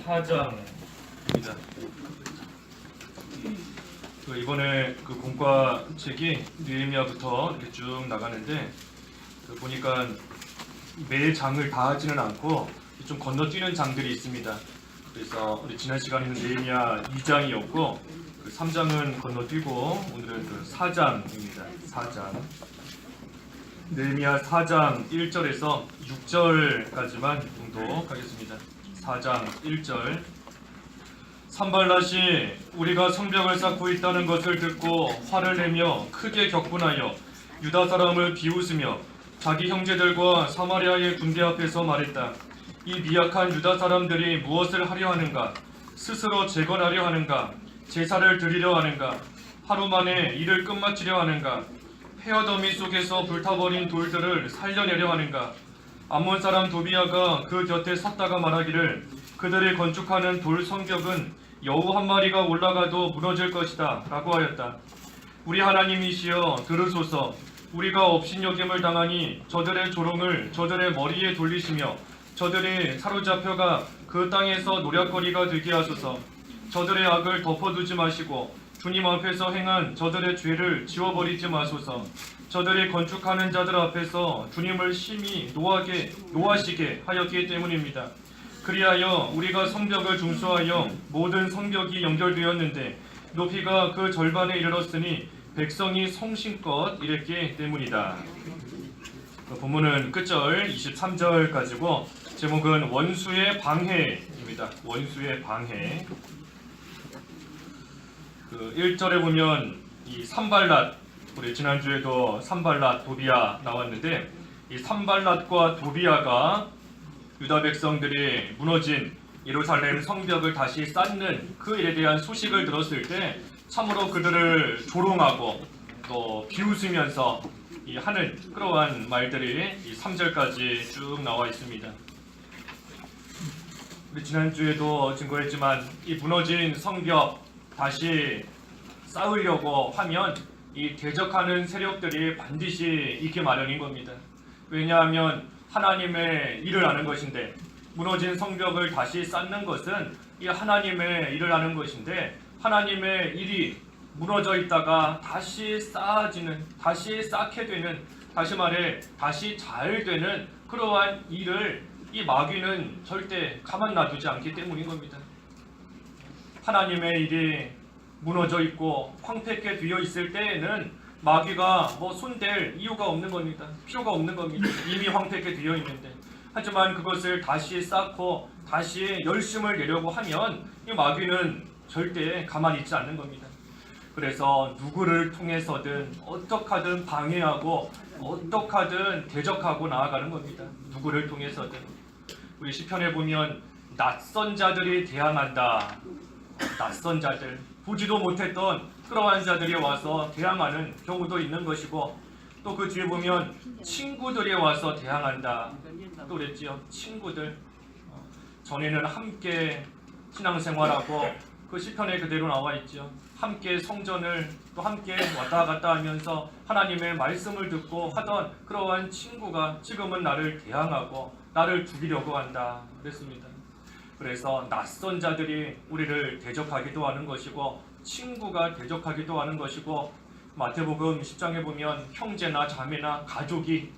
4장입니다. 이번에 공과 책이 느헤미야부터 이렇게 쭉 나가는데 보니까 매 장을 다 하지는 않고 좀 건너뛰는 장들이 있습니다. 그래서 우리 지난 시간에는 느헤미야 2장이었고 3장은 건너뛰고 오늘은 4장입니다. 4장. 느헤미야 4장 1절에서 6절까지만 봉독하겠습니다. 4장 1절. 산발랏이 우리가 성벽을 쌓고 있다는 것을 듣고 화를 내며 크게 격분하여 유다 사람을 비웃으며 자기 형제들과 사마리아의 군대 앞에서 말했다. 이 미약한 유다 사람들이 무엇을 하려 하는가? 스스로 재건하려 하는가? 제사를 드리려 하는가? 하루 만에 일을 끝마치려 하는가? 폐허더미 속에서 불타버린 돌들을 살려내려 하는가? 암몬 사람 도비야가 그 곁에 섰다가 말하기를 그들이 건축하는 돌 성벽은 여우 한 마리가 올라가도 무너질 것이다 라고 하였다. 우리 하나님이시여 들으소서. 우리가 업신여김을 당하니 저들의 조롱을 저들의 머리에 돌리시며 저들이 사로잡혀가 그 땅에서 노략거리가 되게 하소서. 저들의 악을 덮어두지 마시고 주님 앞에서 행한 저들의 죄를 지워버리지 마소서. 저들이 건축하는 자들 앞에서 주님을 심히 노하시게 하였기 때문입니다. 그리하여 우리가 성벽을 중수하여 모든 성벽이 연결되었는데 높이가 그 절반에 이르렀으니 백성이 성심껏 이랬기 때문이다. 본문은 끝절 23절까지고 제목은 원수의 방해입니다. 원수의 방해. 1절에 보면 이 산발랏, 우리 지난주에도 산발랏, 도비야 나왔는데 이 산발랏과 도비야가 유다 백성들이 무너진 예루살렘 성벽을 다시 쌓는 그 일에 대한 소식을 들었을 때 참으로 그들을 조롱하고 또 비웃으면서 하는 그러한 말들이 이 3절까지 쭉 나와 있습니다. 우리 지난주에도 증거했지만 이 무너진 성벽 다시 쌓으려고 하면 이 대적하는 세력들이 반드시 있기 마련인 겁니다. 왜냐하면 하나님의 일을 하는 것인데 무너진 성벽을 다시 쌓는 것은 이 하나님의 일을 하는 것인데 하나님의 일이 무너져 있다가 다시 쌓아지는, 다시 쌓게 되는, 다시 말해 다시 잘 되는 그러한 일을 이 마귀는 절대 가만 놔두지 않기 때문인 겁니다. 하나님의 일이 무너져 있고 황폐하게 되어 있을 때에는 마귀가 손댈 이유가 없는 겁니다. 필요가 없는 겁니다. 이미 황폐하게 되어 있는데. 하지만 그것을 다시 쌓고 다시 열심을 내려고 하면 이 마귀는 절대 가만히 있지 않는 겁니다. 그래서 누구를 통해서든 어떻게든 방해하고 어떻게든 대적하고 나아가는 겁니다. 누구를 통해서든. 우리 시편에 보면 낯선 자들이 대항한다. 낯선 자들, 보지도 못했던 그러한 자들이 와서 대항하는 경우도 있는 것이고 또 그 뒤에 보면 친구들이 와서 대항한다. 또 그랬지요. 친구들. 전에는 함께 신앙생활하고 그 시편에 그대로 나와 있죠. 함께 성전을 또 함께 왔다 갔다 하면서 하나님의 말씀을 듣고 하던 그러한 친구가 지금은 나를 대항하고 나를 죽이려고 한다. 그랬습니다. 그래서 낯선 자들이 우리를 대적하기도 하는 것이고 친구가 대적하기도 하는 것이고 마태복음 10장에 보면 형제나 자매나 가족이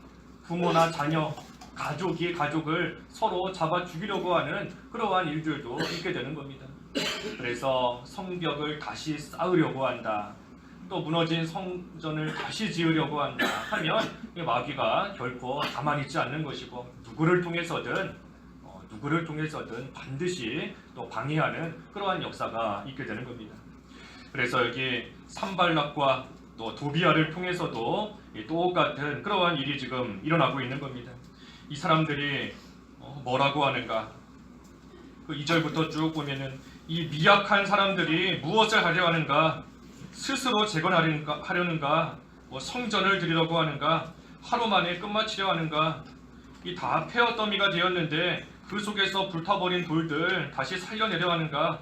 부모나 자녀, 가족이 가족을 서로 잡아 죽이려고 하는 그러한 일들도 있게 되는 겁니다. 그래서 성벽을 다시 쌓으려고 한다. 또 무너진 성전을 다시 지으려고 한다 하면 이 마귀가 결코 가만히 있지 않는 것이고 누구를 통해서든 반드시 또 방해하는 그러한 역사가 있게 되는 겁니다. 그래서 여기 산발락과 또 도비야를 통해서도 똑같은 그러한 일이 지금 일어나고 있는 겁니다. 이 사람들이 뭐라고 하는가? 그 2절부터 쭉 보면은 이 미약한 사람들이 무엇을 하려 하는가? 스스로 재건하려는가? 성전을 드리려고 하는가? 하루 만에 끝마치려 하는가? 이 다 폐허더미가 되었는데 그 속에서 불타버린 돌들 다시 살려내려 하는가?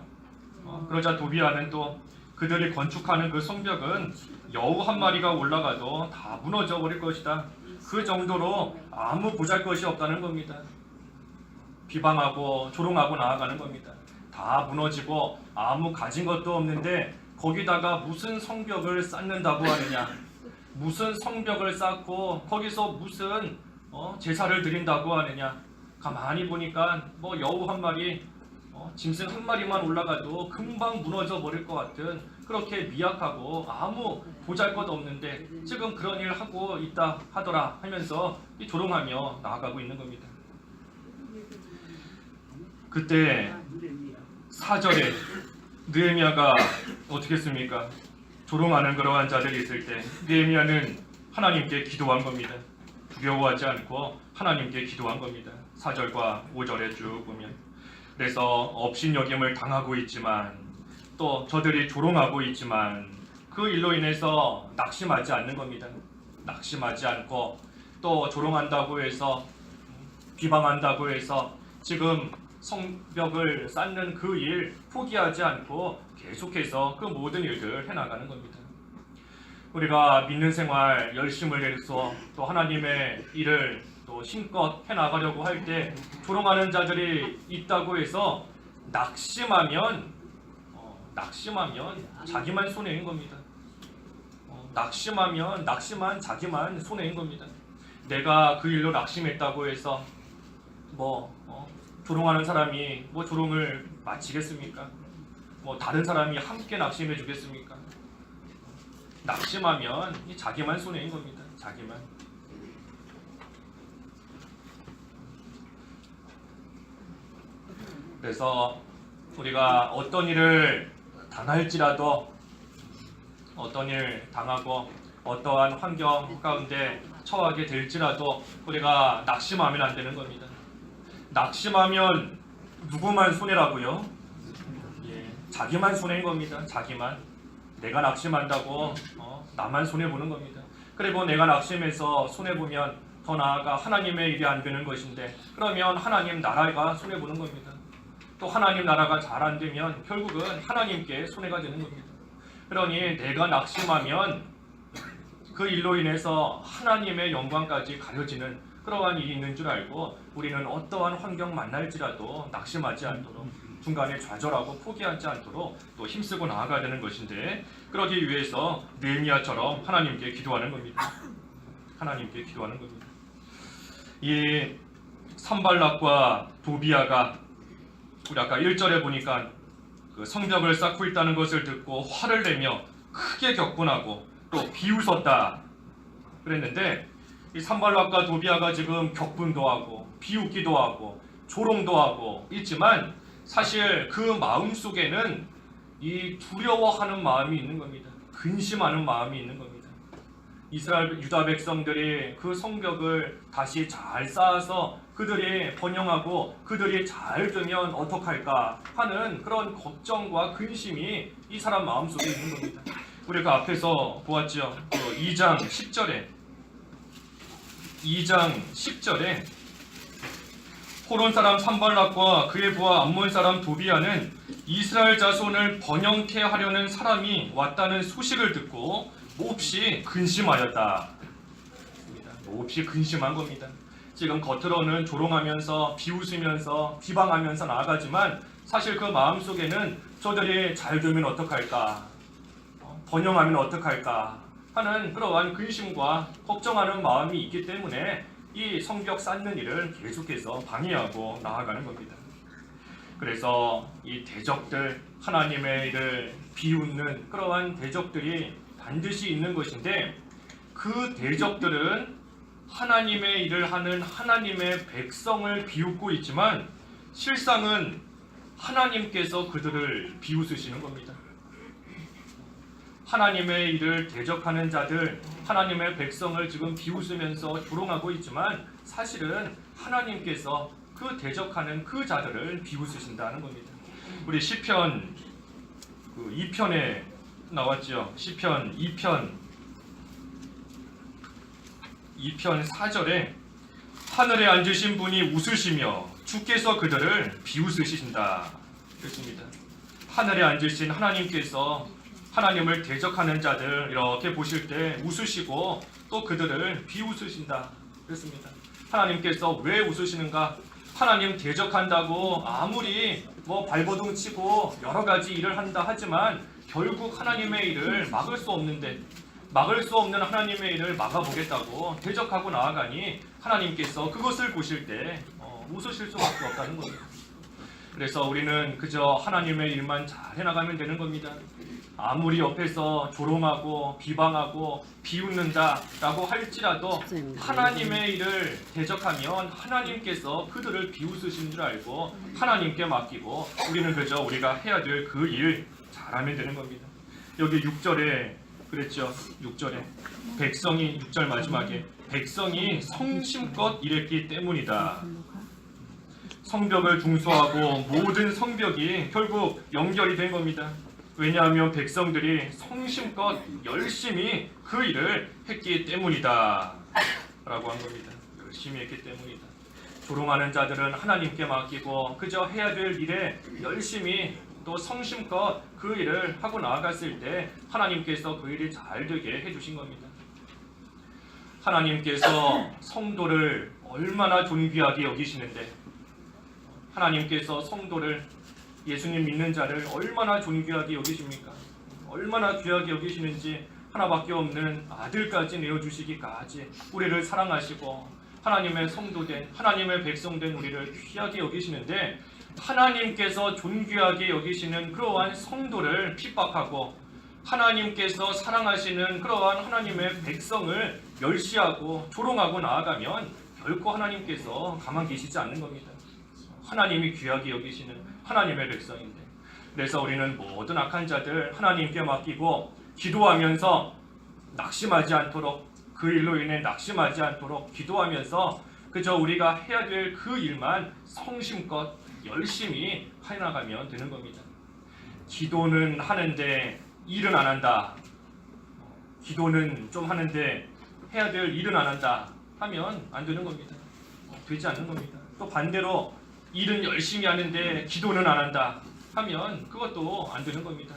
그러자 도비야는 또 그들이 건축하는 그 성벽은 여우 한 마리가 올라가도 다 무너져 버릴 것이다. 그 정도로 아무 보잘것이 없다는 겁니다. 비방하고 조롱하고 나아가는 겁니다. 다 무너지고 아무 가진 것도 없는데 거기다가 무슨 성벽을 쌓는다고 하느냐, 무슨 성벽을 쌓고 거기서 무슨 제사를 드린다고 하느냐. 가만히 보니까 뭐 여우 한 마리, 짐승 한 마리만 올라가도 금방 무너져 버릴 것 같은 그렇게 미약하고 아무 보잘것 없는데 지금 그런 일을 하고 있다 하더라 하면서 조롱하며 나아가고 있는 겁니다. 그때 4절에 느헤미야가 어떻게 했습니까? 조롱하는 그러한 자들이 있을 때 느헤미야는 하나님께 기도한 겁니다. 두려워하지 않고 하나님께 기도한 겁니다. 4절과 5절에 쭉 보면, 그래서 업신여김을 당하고 있지만 또 저들이 조롱하고 있지만 그 일로 인해서 낙심하지 않는 겁니다. 낙심하지 않고 또 조롱한다고 해서, 비방한다고 해서 지금 성벽을 쌓는 그 일 포기하지 않고 계속해서 그 모든 일들을 해나가는 겁니다. 우리가 믿는 생활 열심을 내서 또 하나님의 일을 또 힘껏 해나가려고 할 때 조롱하는 자들이 있다고 해서 낙심하면 자기만 손해인 겁니다. 낙심한 자기만 손해인 겁니다. 내가 그 일로 낙심했다고 해서 조롱하는 사람이 조롱을 마치겠습니까? 다른 사람이 함께 낙심해 주겠습니까? 낙심하면 자기만 손해인 겁니다. 자기만. 그래서 우리가 어떤 일을 당할지라도, 어떤 일 당하고 어떠한 환경 가운데 처하게 될지라도 우리가 낙심하면 안 되는 겁니다. 낙심하면 누구만 손해라고요? 자기만 손해인 겁니다. 자기만. 내가 낙심한다고 나만 손해보는 겁니다. 그리고 내가 낙심해서 손해보면 더 나아가 하나님의 일이 안 되는 것인데, 그러면 하나님 나라가 손해보는 겁니다. 또 하나님 나라가 잘 안 되면 결국은 하나님께 손해가 되는 겁니다. 그러니 내가 낙심하면 그 일로 인해서 하나님의 영광까지 가려지는 그러한 일이 있는 줄 알고 우리는 어떠한 환경 만날지라도 낙심하지 않도록, 중간에 좌절하고 포기하지 않도록 또 힘쓰고 나아가야 되는 것인데, 그러기 위해서 느헤미야처럼 하나님께 기도하는 겁니다. 하나님께 기도하는 겁니다. 이 산발락과 도비야가 우리 아까 1절에 보니까 그 성벽을 쌓고 있다는 것을 듣고 화를 내며 크게 격분하고 또 비웃었다 그랬는데, 이 산발락과 도비야가 지금 격분도 하고 비웃기도 하고 조롱도 하고 있지만 사실 그 마음 속에는 이 두려워하는 마음이 있는 겁니다. 근심하는 마음이 있는 겁니다. 이스라엘 유다 백성들이 그 성벽을 다시 잘 쌓아서 그들이 번영하고 그들이 잘 되면 어떡할까 하는 그런 걱정과 근심이 이 사람 마음속에 있는 겁니다. 우리가 앞에서 보았죠. 2장 10절에 호론 사람 산발락과 그의 부하 암몬 사람 도비야는 이스라엘 자손을 번영케 하려는 사람이 왔다는 소식을 듣고 몹시 근심하였다. 몹시 근심한 겁니다. 지금 겉으로는 조롱하면서 비웃으면서 비방하면서 나아가지만 사실 그 마음속에는 저들이 잘 되면 어떡할까, 번영하면 어떡할까 하는 그러한 근심과 걱정하는 마음이 있기 때문에 이 성벽 쌓는 일을 계속해서 방해하고 나아가는 겁니다. 그래서 이 대적들, 하나님의 일을 비웃는 그러한 대적들이 반드시 있는 것인데, 그 대적들은 하나님의 일을 하는 하나님의 백성을 비웃고 있지만 실상은 하나님께서 그들을 비웃으시는 겁니다. 하나님의 일을 대적하는 자들, 하나님의 백성을 지금 비웃으면서 조롱하고 있지만 사실은 하나님께서 그 대적하는 그 자들을 비웃으신다는 겁니다. 우리 시편 2편에 나왔죠. 시편 2편 4절에 하늘에 앉으신 분이 웃으시며 주께서 그들을 비웃으신다 그랬습니다. 하늘에 앉으신 하나님께서 하나님을 대적하는 자들 이렇게 보실 때 웃으시고 또 그들을 비웃으신다 그랬습니다. 하나님께서 왜 웃으시는가? 하나님 대적한다고 아무리 뭐 발버둥 치고 여러 가지 일을 한다 하지만 결국 하나님의 일을 막을 수 없는데, 막을 수 없는 하나님의 일을 막아보겠다고 대적하고 나아가니 하나님께서 그것을 보실 때 웃으실 수밖에 없다는 겁니다. 그래서 우리는 그저 하나님의 일만 잘 해나가면 되는 겁니다. 아무리 옆에서 조롱하고 비방하고 비웃는다라고 할지라도 하나님의 일을 대적하면 하나님께서 그들을 비웃으신 줄 알고 하나님께 맡기고 우리는 그저 우리가 해야 될 그 일 잘하면 되는 겁니다. 여기 6절에 그랬죠. 6절에 백성이 6절 마지막에 백성이 성심껏 일했기 때문이다. 성벽을 중수하고 모든 성벽이 결국 연결이 된 겁니다. 왜냐하면 백성들이 성심껏 열심히 그 일을 했기 때문이다 라고 한 겁니다. 열심히 했기 때문이다. 조롱하는 자들은 하나님께 맡기고 그저 해야 될 일에 열심히 또 성심껏 그 일을 하고 나아갔을 때 하나님께서 그 일이 잘 되게 해주신 겁니다. 하나님께서 성도를 얼마나 존귀하게 여기시는데, 하나님께서 성도를, 예수님 믿는 자를 얼마나 존귀하게 여기십니까? 얼마나 귀하게 여기시는지 하나밖에 없는 아들까지 내어주시기까지 우리를 사랑하시고 하나님의 성도된, 하나님의 백성된 우리를 귀하게 여기시는데, 하나님께서 존귀하게 여기시는 그러한 성도를 핍박하고 하나님께서 사랑하시는 그러한 하나님의 백성을 멸시하고 조롱하고 나아가면 결코 하나님께서 가만 계시지 않는 겁니다. 하나님이 귀하게 여기시는 하나님의 백성인데, 그래서 우리는 모든 악한 자들 하나님께 맡기고 기도하면서 낙심하지 않도록, 그 일로 인해 낙심하지 않도록 기도하면서 그저 우리가 해야 될 그 일만 성심껏 열심히 해나가면 되는 겁니다. 기도는 하는데 일은 안 한다, 기도는 좀 하는데 해야 될 일은 안 한다 하면 안 되는 겁니다. 되지 않는 겁니다. 또 반대로 일은 열심히 하는데 기도는 안 한다 하면 그것도 안 되는 겁니다.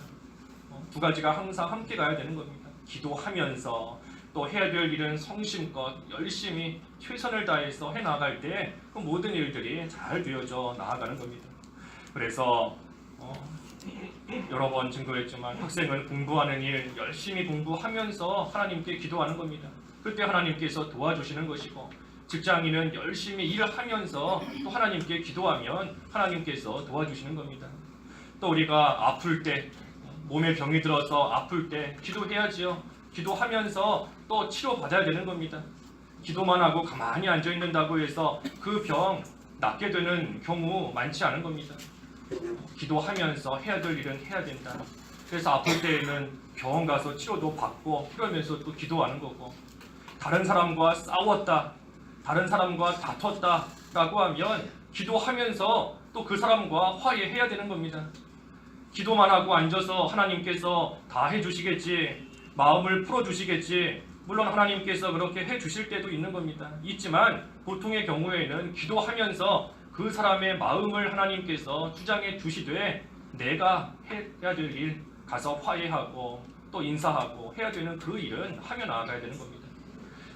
두 가지가 항상 함께 가야 되는 겁니다. 기도하면서 또 해야 될 일은 성심껏 열심히 최선을 다해서 해나갈 때 그 모든 일들이 잘 되어져 나아가는 겁니다. 그래서 여러 번 증거했지만 학생은 공부하는 일 열심히 공부하면서 하나님께 기도하는 겁니다. 그때 하나님께서 도와주시는 것이고, 직장인은 열심히 일을 하면서 또 하나님께 기도하면 하나님께서 도와주시는 겁니다. 또 우리가 아플 때, 몸에 병이 들어서 아플 때 기도해야지요. 기도하면서 또 치료받아야 되는 겁니다. 기도만 하고 가만히 앉아 있는다고 해서 그 병 낫게 되는 경우 많지 않은 겁니다. 기도하면서 해야 될 일은 해야 된다. 그래서 아플 때에는 병원 가서 치료도 받고 그러면서 또 기도하는 거고, 다른 사람과 싸웠다, 다른 사람과 다퉜다 라고 하면 기도하면서 또 그 사람과 화해해야 되는 겁니다. 기도만 하고 앉아서 하나님께서 다 해주시겠지, 마음을 풀어주시겠지, 물론 하나님께서 그렇게 해주실 때도 있는 겁니다. 있지만 보통의 경우에는 기도하면서 그 사람의 마음을 하나님께서 주장해 주시되 내가 해야 될 일 가서 화해하고 또 인사하고 해야 되는 그 일은 하며 나아가야 되는 겁니다.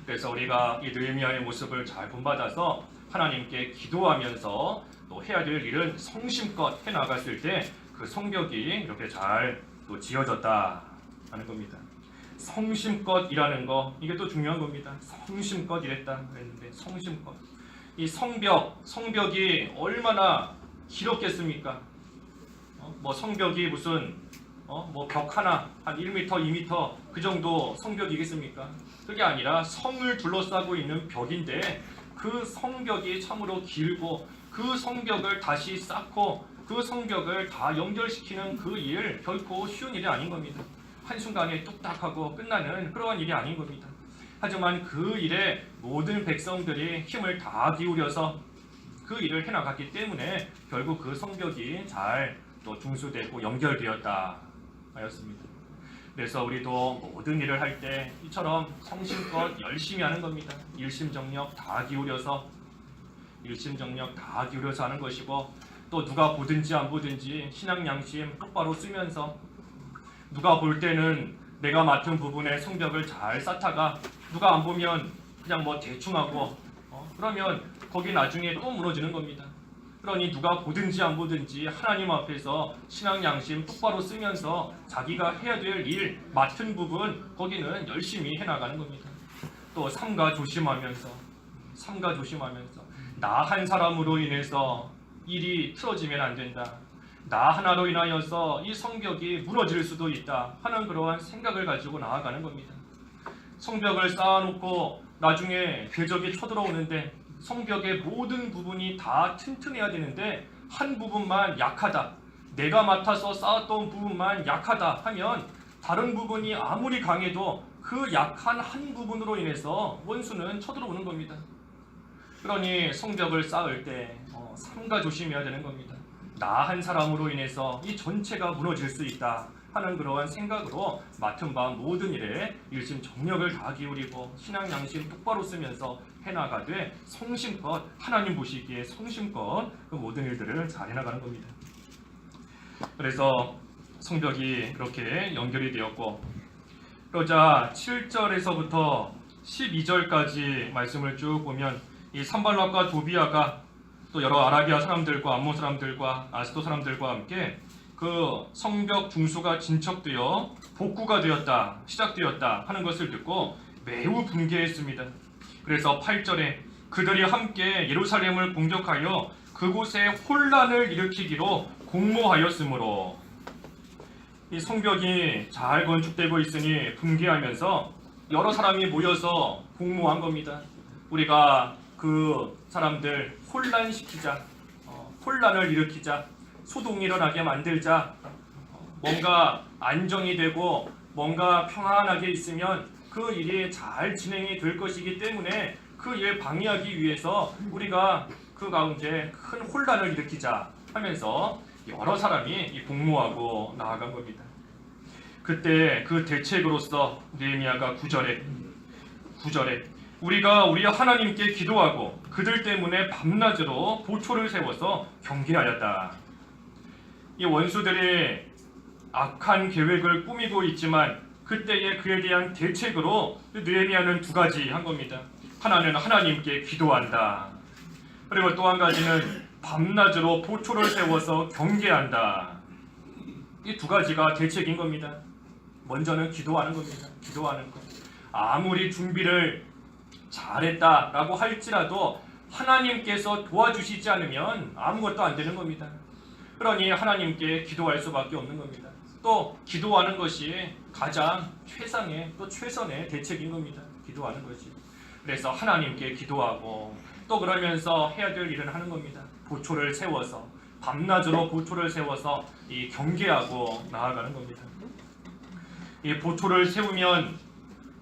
그래서 우리가 이 느헤미야의 모습을 잘 본받아서 하나님께 기도하면서 또 해야 될 일은 성심껏 해나갔을 때 그 성벽이 이렇게 잘 또 지어졌다 하는 겁니다. 성심껏 일하는 거, 이게 또 중요한 겁니다. 성심껏 일했다 그랬는데 성심껏, 이 성벽이 얼마나 길었겠습니까? 뭐 성벽이 무슨 뭐 벽 하나 한 1m, 2m 그 정도 성벽이겠습니까? 그게 아니라 성을 둘러싸고 있는 벽인데 그 성벽이 참으로 길고 그 성벽을 다시 쌓고 그 성벽을 다 연결시키는 그 일 결코 쉬운 일이 아닌 겁니다. 한순간에 뚝딱하고 끝나는 그러한 일이 아닌 겁니다. 하지만 그 일에 모든 백성들이 힘을 다 기울여서 그 일을 해나갔기 때문에 결국 그 성벽이 잘 또 중수되고 연결되었다 하였습니다. 그래서 우리도 모든 일을 할 때 이처럼 성심껏 열심히 하는 겁니다. 일심정력 다 기울여서 하는 것이고, 또 누가 보든지 안 보든지 신앙 양심 똑바로 쓰면서 누가 볼 때는 내가 맡은 부분에 성벽을 잘 쌓다가 누가 안 보면 그냥 뭐 대충 하고 그러면 거기 나중에 또 무너지는 겁니다. 그러니 누가 보든지 안 보든지 하나님 앞에서 신앙 양심 똑바로 쓰면서 자기가 해야 될 일, 맡은 부분 거기는 열심히 해나가는 겁니다. 또 삼가 조심하면서 나 한 사람으로 인해서 일이 틀어지면 안 된다. 나 하나로 인하여서 이 성벽이 무너질 수도 있다 하는 그러한 생각을 가지고 나아가는 겁니다. 성벽을 쌓아놓고 나중에 궤적이 쳐들어오는데 성벽의 모든 부분이 다 튼튼해야 되는데 한 부분만 약하다, 내가 맡아서 쌓았던 부분만 약하다 하면 다른 부분이 아무리 강해도 그 약한 한 부분으로 인해서 원수는 쳐들어오는 겁니다. 그러니 성벽을 쌓을 때 삼가 조심해야 되는 겁니다. 나 한 사람으로 인해서 이 전체가 무너질 수 있다 하는 그러한 생각으로 맡은 바 모든 일에 일심 정력을 다 기울이고 신앙 양심 똑바로 쓰면서 해나가되 성심껏 하나님 보시기에 성심껏 그 모든 일들을 잘 해나가는 겁니다. 그래서 성벽이 그렇게 연결이 되었고, 그러자 7절에서부터 12절까지 말씀을 쭉 보면 이 산발락과 도비아가 또 여러 아라비아 사람들과 암몬 사람들과 아스도 사람들과 함께 그 성벽 중수가 진척되어 복구가 되었다, 시작되었다 하는 것을 듣고 매우 분개했습니다. 그래서 8절에 그들이 함께 예루살렘을 공격하여 그곳에 혼란을 일으키기로 공모하였으므로, 이 성벽이 잘 건축되고 있으니 분개하면서 여러 사람이 모여서 공모한 겁니다. 우리가 그 사람들 혼란시키자, 혼란을 일으키자, 소동이 일어나게 만들자, 뭔가 안정이 되고 뭔가 평안하게 있으면 그 일이 잘 진행이 될 것이기 때문에 그 일 방해하기 위해서 우리가 그 가운데 큰 혼란을 일으키자 하면서 여러 사람이 공모하고 나아간 겁니다. 그때 그 대책으로서 느헤미야가 9절에 우리가 우리 하나님께 기도하고 그들 때문에 밤낮으로 보초를 세워서 경계하였다. 이 원수들이 악한 계획을 꾸미고 있지만 그때에 그에 대한 대책으로 느헤미야는 두 가지 한 겁니다. 하나는 하나님께 기도한다. 그리고 또 한 가지는 밤낮으로 보초를 세워서 경계한다. 이 두 가지가 대책인 겁니다. 먼저는 기도하는 겁니다. 기도하는 것. 아무리 준비를 잘했다라고 할지라도 하나님께서 도와주시지 않으면 아무것도 안 되는 겁니다. 그러니 하나님께 기도할 수밖에 없는 겁니다. 또 기도하는 것이 가장 최선의 대책인 겁니다. 기도하는 것이. 그래서 하나님께 기도하고 또 그러면서 해야 될 일은 하는 겁니다. 보초를 세워서 밤낮으로 보초를 세워서 이 경계하고 나아가는 겁니다. 이 보초를 세우면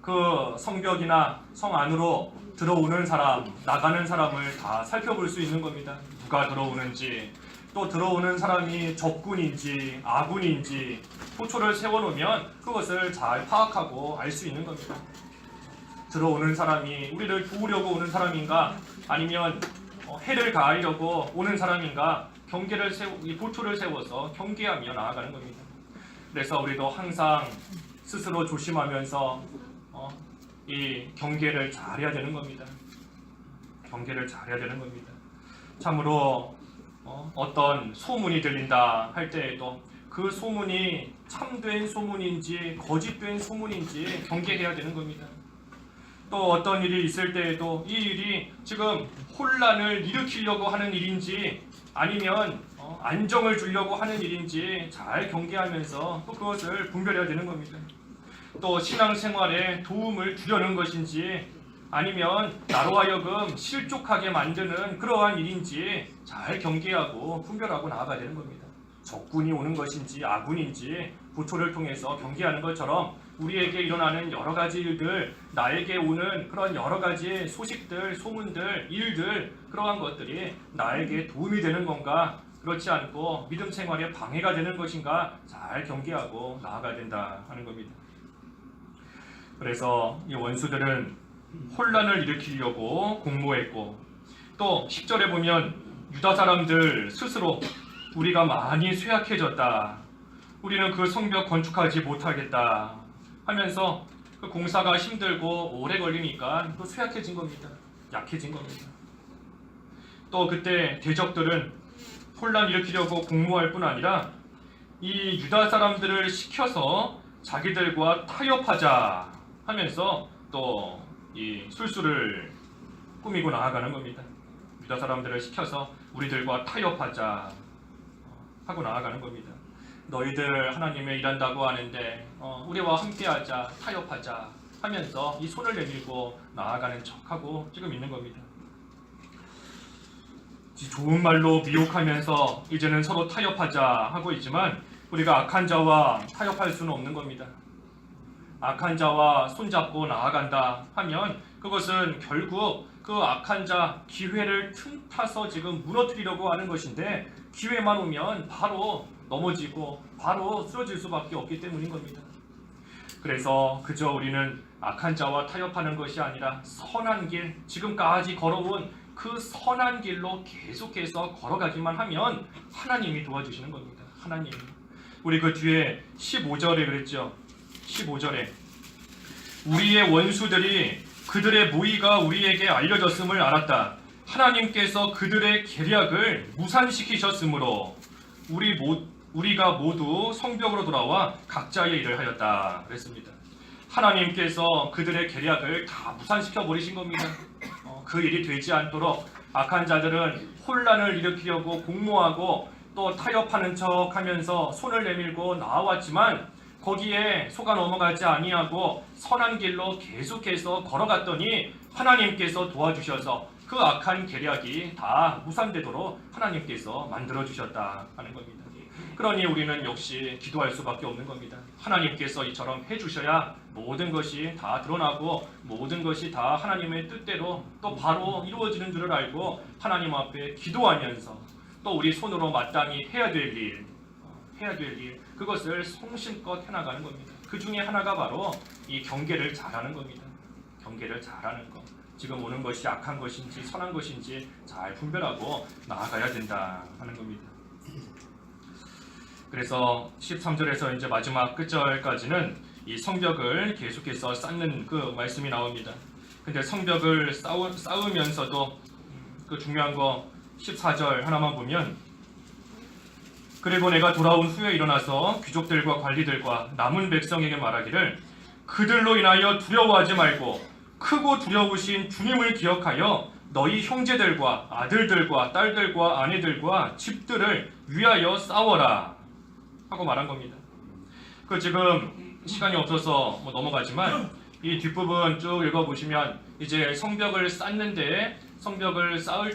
그 성벽이나 성 안으로 들어오는 사람, 나가는 사람을 다 살펴볼 수 있는 겁니다. 누가 들어오는지, 또 들어오는 사람이 적군인지 아군인지 보초를 세워놓으면 그것을 잘 파악하고 알 수 있는 겁니다. 들어오는 사람이 우리를 도우려고 오는 사람인가, 아니면 해를 가하려고 오는 사람인가, 이 보초를 세워서 경계하며 나아가는 겁니다. 그래서 우리도 항상 스스로 조심하면서 이 경계를 잘해야 되는 겁니다. 경계를 잘해야 되는 겁니다. 참으로 어떤 소문이 들린다 할 때에도 그 소문이 참된 소문인지 거짓된 소문인지 경계해야 되는 겁니다. 또 어떤 일이 있을 때에도 이 일이 지금 혼란을 일으키려고 하는 일인지 아니면 안정을 주려고 하는 일인지 잘 경계하면서 또 그것을 분별해야 되는 겁니다. 또 신앙생활에 도움을 주려는 것인지 아니면 나로 하여금 실족하게 만드는 그러한 일인지 잘 경계하고 분별하고 나아가야 되는 겁니다. 적군이 오는 것인지 아군인지 보초를 통해서 경계하는 것처럼 우리에게 일어나는 여러 가지 일들, 나에게 오는 그런 여러 가지 소식들, 소문들, 일들, 그러한 것들이 나에게 도움이 되는 건가, 그렇지 않고 믿음 생활에 방해가 되는 것인가 잘 경계하고 나아가야 된다 하는 겁니다. 그래서 이 원수들은 혼란을 일으키려고 공모했고, 또 10절에 보면 유다 사람들 스스로 우리가 많이 쇠약해졌다, 우리는 그 성벽 건축하지 못하겠다 하면서 그 공사가 힘들고 오래 걸리니까 또 쇠약해진 겁니다. 약해진 겁니다. 또 그때 대적들은 혼란 일으키려고 공모할 뿐 아니라 이 유다 사람들을 시켜서 자기들과 타협하자 하면서 또 이 술수를 꾸미고 나아가는 겁니다. 유다 사람들을 시켜서 우리들과 타협하자 하고 나아가는 겁니다. 너희들 하나님의 일한다고 하는데 우리와 함께하자, 타협하자 하면서 이 손을 내밀고 나아가는 척하고 지금 있는 겁니다. 좋은 말로 미혹하면서 이제는 서로 타협하자 하고 있지만 우리가 악한 자와 타협할 수는 없는 겁니다. 악한 자와 손잡고 나아간다 하면 그것은 결국 그 악한 자 기회를 틈타서 지금 무너뜨리려고 하는 것인데 기회만 오면 바로 넘어지고 바로 쓰러질 수밖에 없기 때문인 겁니다. 그래서 그저 우리는 악한 자와 타협하는 것이 아니라 선한 길, 지금까지 걸어온 그 선한 길로 계속해서 걸어가기만 하면 하나님이 도와주시는 겁니다. 하나님. 우리 그 뒤에 15절에 그랬죠. 15절에 우리의 원수들이 그들의 모의가 우리에게 알려졌음을 알았다. 하나님께서 그들의 계략을 무산시키셨으므로 우리가 모두 성벽으로 돌아와 각자의 일을 하였다. 그랬습니다. 하나님께서 그들의 계략을 다 무산시켜 버리신 겁니다. 그 일이 되지 않도록 악한 자들은 혼란을 일으키려고 공모하고 또 타협하는 척하면서 손을 내밀고 나왔지만 거기에 속아 넘어가지 아니하고 선한 길로 계속해서 걸어갔더니 하나님께서 도와주셔서 그 악한 계략이 다 무산되도록 하나님께서 만들어주셨다 하는 겁니다. 그러니 우리는 역시 기도할 수밖에 없는 겁니다. 하나님께서 이처럼 해주셔야 모든 것이 다 드러나고 모든 것이 다 하나님의 뜻대로 또 바로 이루어지는 줄을 알고 하나님 앞에 기도하면서 또 우리 손으로 마땅히 해야 될 일, 그것을 성심껏 해나가는 겁니다. 그 중에 하나가 바로 이 경계를 잘하는 겁니다. 경계를 잘하는 것. 지금 오는 것이 악한 것인지 선한 것인지 잘 분별하고 나아가야 된다 하는 겁니다. 그래서 13절에서 이제 마지막 끝절까지는 이 성벽을 계속해서 쌓는 그 말씀이 나옵니다. 근데 성벽을 쌓으면서도 그 중요한 거 14절 하나만 보면 그리고 내가 돌아온 후에 일어나서 귀족들과 관리들과 남은 백성에게 말하기를 그들로 인하여 두려워하지 말고 크고 두려우신 주님을 기억하여 너희 형제들과 아들들과 딸들과 아내들과 집들을 위하여 싸워라 하고 말한 겁니다. 그 지금 시간이 없어서 넘어가지만 이 뒷부분 쭉 읽어보시면 이제 성벽을 쌓을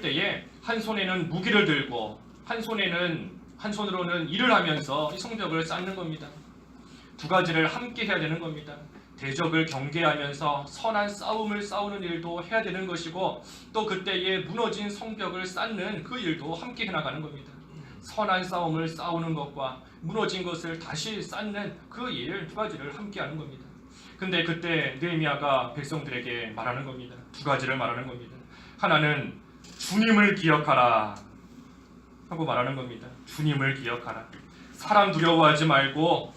때에 한 손에는 무기를 들고 한 손으로는 일을 하면서 이 성벽을 쌓는 겁니다. 두 가지를 함께 해야 되는 겁니다. 대적을 경계하면서 선한 싸움을 싸우는 일도 해야 되는 것이고 또 그때에 무너진 성벽을 쌓는 그 일도 함께 해나가는 겁니다. 선한 싸움을 싸우는 것과 무너진 것을 다시 쌓는 그 일 두 가지를 함께 하는 겁니다. 근데 그때 느헤미야가 백성들에게 말하는 겁니다. 두 가지를 말하는 겁니다. 하나는 주님을 기억하라 하고 말하는 겁니다. 주님을 기억하라. 사람 두려워하지 말고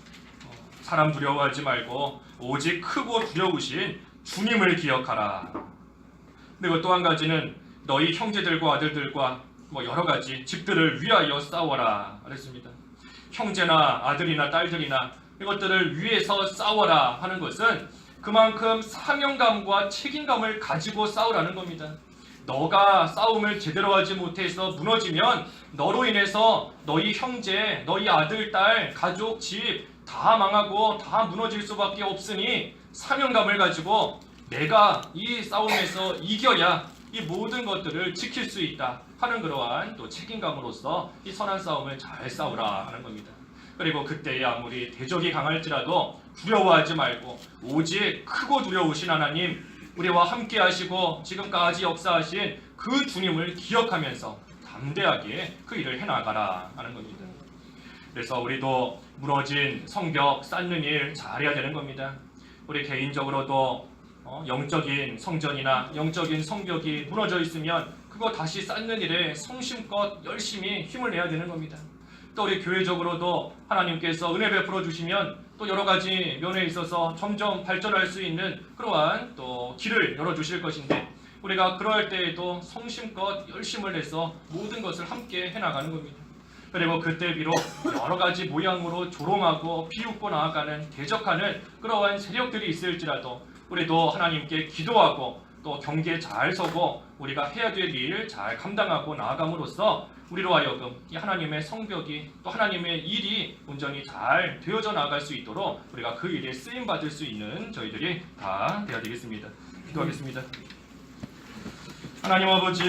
오직 크고 두려우신 주님을 기억하라. 그리고 또 한 가지는 너희 형제들과 아들들과 여러 가지 집들을 위하여 싸워라 그랬습니다. 형제나 아들이나 딸들이나 이것들을 위해서 싸워라 하는 것은 그만큼 사명감과 책임감을 가지고 싸우라는 겁니다. 너가 싸움을 제대로 하지 못해서 무너지면 너로 인해서 너희 형제, 너희 아들, 딸, 가족, 집 다 망하고 다 무너질 수밖에 없으니 사명감을 가지고 내가 이 싸움에서 이겨야 이 모든 것들을 지킬 수 있다 하는 그러한 또 책임감으로서 이 선한 싸움을 잘 싸우라 하는 겁니다. 그리고 그때에 아무리 대적이 강할지라도 두려워하지 말고 오직 크고 두려우신 하나님 우리와 함께 하시고 지금까지 역사하신 그 주님을 기억하면서 담대하게 그 일을 해나가라 하는 겁니다. 그래서 우리도 무너진 성벽 쌓는 일 잘해야 되는 겁니다. 우리 개인적으로도 영적인 성전이나 영적인 성벽이 무너져 있으면 그거 다시 쌓는 일에 성심껏 열심히 힘을 내야 되는 겁니다. 또 우리 교회적으로도 하나님께서 은혜 베풀어 주시면 또 여러 가지 면에 있어서 점점 발전할 수 있는 그러한 또 길을 열어주실 것인데 우리가 그럴 때에도 성심껏 열심을 내서 모든 것을 함께 해나가는 겁니다. 그리고 그때 비록 여러 가지 모양으로 조롱하고 비웃고 나아가는 대적하는 그러한 세력들이 있을지라도 우리도 하나님께 기도하고 또 경계에 잘 서고 우리가 해야 될 일 잘 감당하고 나아감으로써 우리로 하여금 이 하나님의 성벽이 또 하나님의 일이 온전히 잘 되어져 나갈 수 있도록 우리가 그 일에 쓰임 받을 수 있는 저희들이 다 되어야 되겠습니다. 기도하겠습니다. 하나님 아버지,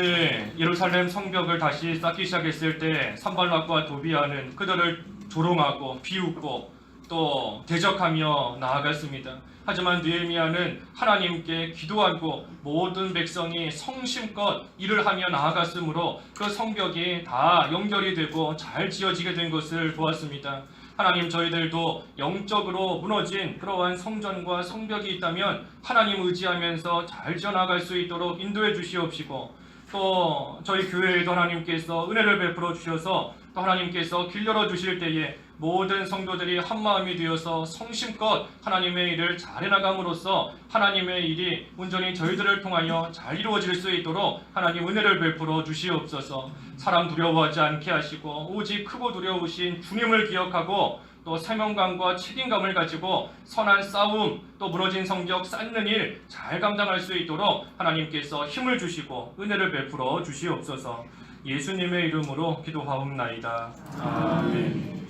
예루살렘 성벽을 다시 쌓기 시작했을 때 산발락과 도비아는 그들을 조롱하고 비웃고 또 대적하며 나아갔습니다. 하지만 느헤미야는 하나님께 기도하고 모든 백성이 성심껏 일을 하며 나아갔으므로 그 성벽이 다 연결이 되고 잘 지어지게 된 것을 보았습니다. 하나님, 저희들도 영적으로 무너진 그러한 성전과 성벽이 있다면 하나님 의지하면서 잘 지어나갈 수 있도록 인도해 주시옵시고 또 저희 교회에도 하나님께서 은혜를 베풀어 주셔서 또 하나님께서 길 열어 주실 때에 모든 성도들이 한마음이 되어서 성심껏 하나님의 일을 잘 해나감으로써 하나님의 일이 온전히 저희들을 통하여 잘 이루어질 수 있도록 하나님 은혜를 베풀어 주시옵소서. 사람 두려워하지 않게 하시고 오직 크고 두려우신 주님을 기억하고 또 사명감과 책임감을 가지고 선한 싸움 또 무너진 성벽 쌓는 일 잘 감당할 수 있도록 하나님께서 힘을 주시고 은혜를 베풀어 주시옵소서. 예수님의 이름으로 기도하옵나이다. 아멘.